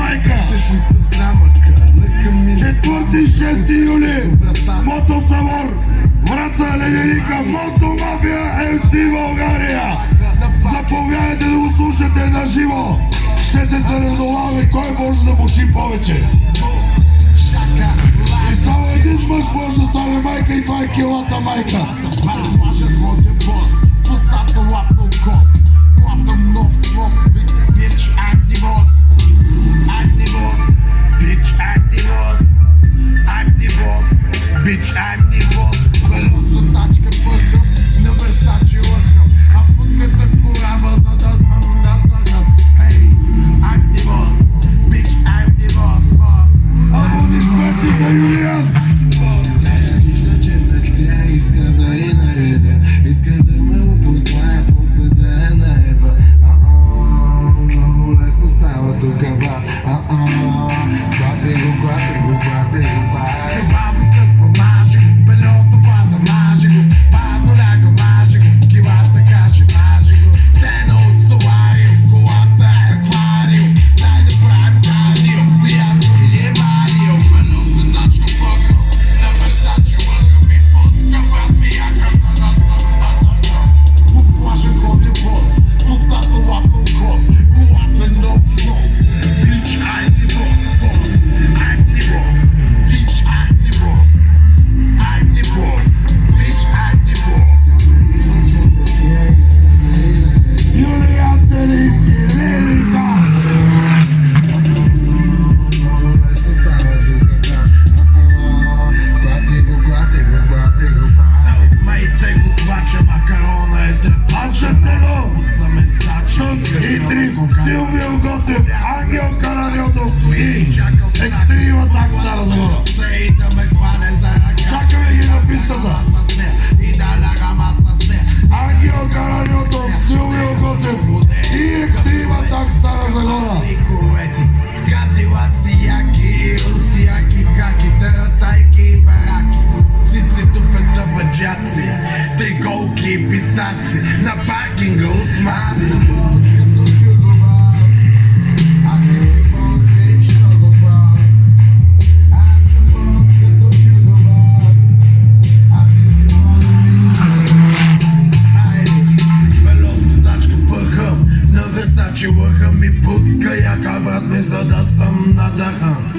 майка. 4-6 юли, Мотосавор, Враца, Леденика, Мотомафия, МС България. Заповядайте да го слушате на живо. Ще се съревноваме кой може да мочи повече. И само един мъж може да стане майка и това е килата майка. Bitch, I'm the boss. Белосто тачка пъхам, на Versace лъхам. А путката корава, за да съм надъхам. Hey, I'm the boss. Bitch, I'm the boss, boss. Аплодисменти за Юлиан! Вижда, че блестя, иска да и наредя. Иска да ме опознае, после да е наеба. Много лесно става тука, ба. Клати го, клати го, клати го, ба. Забавно стъпва, мажи го. Белото пада, мажи го. Бавно ляга, мажи го. Килата каже, мажи го. Тена от солариум, колата е аквариум. Дай да правим кардио, приятно ми е Марио. Белосто тачка пъхам, на Versace лъхам. И путка, брат ми яка, за да съм надъхам. По плажа ходя бос, в устата лапам кос. Колата е нов нос. Bitch, I'm the boss, boss. I'm the boss. Bitch, I'm the boss. I'm the boss. Bitch, I'm the boss. Юлиан Телийски, Лилица! Много лесно става тука, ба. Клати го, клати го, клати го, ба. Self-made го плача, макарона е трепача. Аз ще те го! Съм е стачен, И Триф, Силвио Готев, Ангел Караньотов и Екстрима так Стара Загора. Сей да ме хване за ръка. Чакаме ги на пистата. С нея и да лягам аз с нея. Ангел Караньотов, Силвио Готев и Екстрима так Стара Загора. И кувети, гадилаци яки и русияки каки, таратайки и бараки. Цицито пета баджаци, три колки и пистаци, на паркинга осмаци. Versace лъхам и путка яка, брат ми, за да съм надъхан.